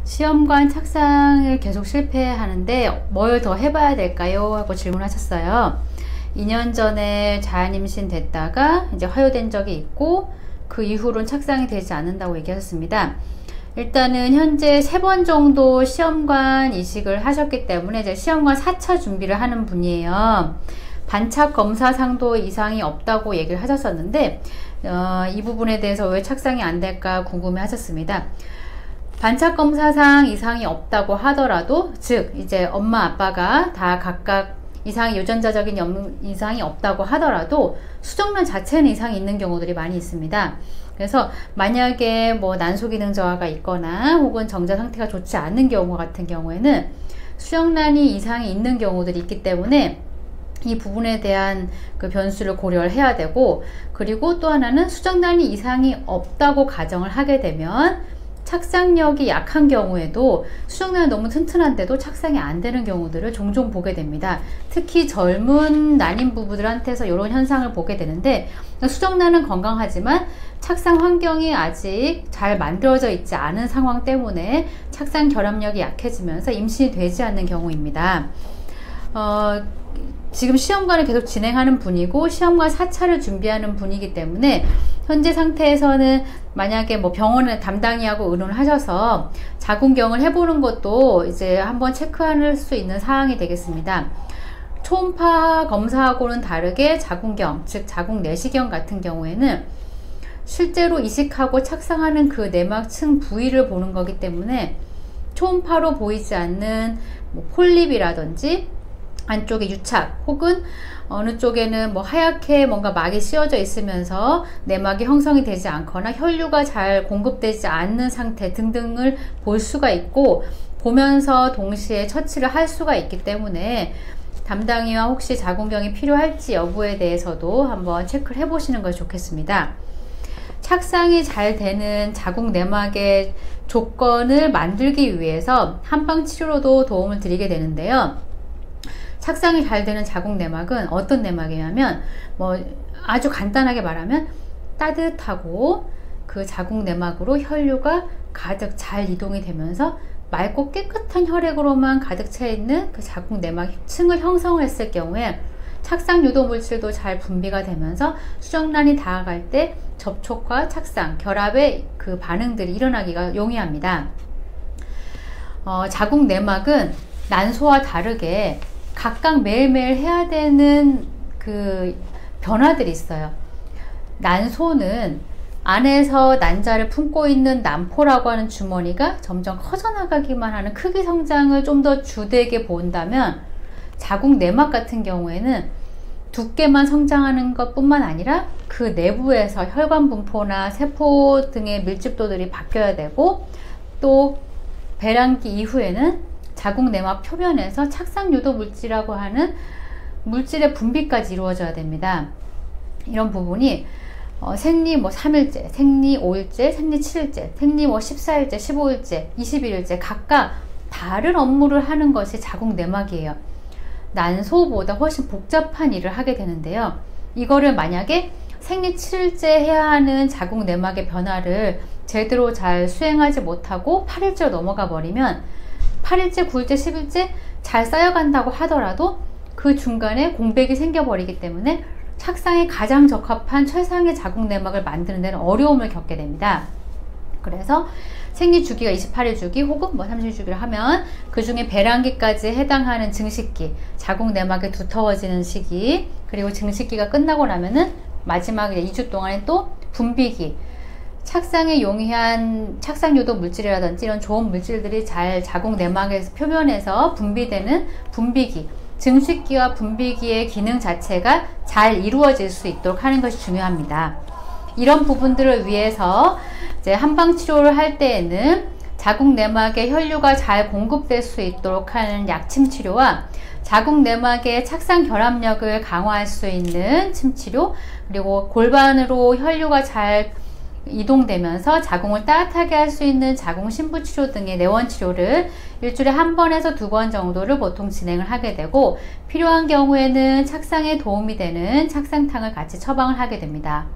시험관 착상을 계속 실패하는데 뭘 더 해봐야 될까요? 하고 질문하셨어요. 2년 전에 자연임신 됐다가 이제 화요된 적이 있고 그 이후로는 착상이 되지 않는다고 얘기하셨습니다. 일단은 현재 3번 정도 시험관 이식을 하셨기 때문에 이제 시험관 4차 준비를 하는 분이에요. 반착 검사상도 이상이 없다고 얘기를 하셨었는데 이 부분에 대해서 왜 착상이 안 될까 궁금해 하셨습니다. 반착 검사상 이상이 없다고 하더라도, 즉 이제 엄마 아빠가 다 각각 이상이 유전자적인 이상이 없다고 하더라도 수정란 자체는 이상이 있는 경우들이 많이 있습니다. 그래서 만약에 뭐 난소기능 저하가 있거나 혹은 정자 상태가 좋지 않은 경우 같은 경우에는 수정란이 이상이 있는 경우들이 있기 때문에 이 부분에 대한 그 변수를 고려를 해야 되고, 그리고 또 하나는 수정란이 이상이 없다고 가정을 하게 되면 착상력이 약한 경우에도 수정란이 너무 튼튼한데도 착상이 안 되는 경우들을 종종 보게 됩니다. 특히 젊은 난임 부부들한테서 이런 현상을 보게 되는데, 수정란은 건강하지만 착상 환경이 아직 잘 만들어져 있지 않은 상황 때문에 착상 결합력이 약해지면서 임신이 되지 않는 경우입니다. 지금 시험관을 계속 진행하는 분이고 시험관 4차를 준비하는 분이기 때문에 현재 상태에서는 만약에 뭐 병원에 담당이하고 의논을 하셔서 자궁경을 해보는 것도 이제 한번 체크할 수 있는 사항이 되겠습니다. 초음파 검사하고는 다르게 자궁경, 즉 자궁 내시경 같은 경우에는 실제로 이식하고 착상하는 그 내막층 부위를 보는 거기 때문에 초음파로 보이지 않는 뭐 폴립이라든지 안쪽에 유착 혹은 어느 쪽에는 뭐 하얗게 뭔가 막이 씌워져 있으면서 내막이 형성이 되지 않거나 혈류가 잘 공급되지 않는 상태 등등을 볼 수가 있고, 보면서 동시에 처치를 할 수가 있기 때문에 담당이와 혹시 자궁경이 필요할지 여부에 대해서도 한번 체크를 해 보시는 것이 좋겠습니다. 착상이 잘 되는 자궁 내막의 조건을 만들기 위해서 한방 치료로도 도움을 드리게 되는데요. 착상이 잘 되는 자궁 내막은 어떤 내막이냐면, 뭐 아주 간단하게 말하면 따뜻하고 그 자궁 내막으로 혈류가 가득 잘 이동이 되면서 맑고 깨끗한 혈액으로만 가득 차 있는 그 자궁 내막 층을 형성을 했을 경우에 착상 유도 물질도 잘 분비가 되면서 수정란이 닿아갈 때 접촉과 착상, 결합의 그 반응들이 일어나기가 용이합니다. 자궁 내막은 난소와 다르게 각각 매일매일 해야 되는 그 변화들이 있어요. 난소는 안에서 난자를 품고 있는 난포라고 하는 주머니가 점점 커져나가기만 하는 크기 성장을 좀 더 주되게 본다면, 자궁 내막 같은 경우에는 두께만 성장하는 것 뿐만 아니라 그 내부에서 혈관 분포나 세포 등의 밀집도들이 바뀌어야 되고, 또 배란기 이후에는 자궁 내막 표면에서 착상 유도 물질이라고 하는 물질의 분비까지 이루어져야 됩니다. 이런 부분이 생리 뭐 3일째, 생리 5일째, 생리 7일째, 생리 뭐 14일째, 15일째, 21일째 각각 다른 업무를 하는 것이 자궁 내막이에요. 난소보다 훨씬 복잡한 일을 하게 되는데요. 이거를 만약에 생리 7일째 해야 하는 자궁 내막의 변화를 제대로 잘 수행하지 못하고 8일째로 넘어가 버리면 8일째, 9일째, 10일째 잘 쌓여간다고 하더라도 그 중간에 공백이 생겨버리기 때문에 착상에 가장 적합한 최상의 자궁 내막을 만드는 데는 어려움을 겪게 됩니다. 그래서 생리 주기가 28일 주기 혹은 뭐 30일 주기를 하면 그 중에 배란기까지 해당하는 증식기, 자궁 내막이 두터워지는 시기, 그리고 증식기가 끝나고 나면은 마지막 2주 동안에 또 분비기, 착상에 용이한 착상 유도 물질이라든지 이런 좋은 물질들이 잘 자궁 내막에서 표면에서 분비되는 분비기, 증식기와 분비기의 기능 자체가 잘 이루어질 수 있도록 하는 것이 중요합니다. 이런 부분들을 위해서 이제 한방 치료를 할 때에는 자궁 내막에 혈류가 잘 공급될 수 있도록 하는 약침 치료와 자궁 내막의 착상 결합력을 강화할 수 있는 침 치료, 그리고 골반으로 혈류가 잘 이동되면서 자궁을 따뜻하게 할 수 있는 자궁 신부 치료 등의 내원 치료를 일주일에 1번에서 2번 정도를 보통 진행을 하게 되고, 필요한 경우에는 착상에 도움이 되는 착상탕을 같이 처방을 하게 됩니다.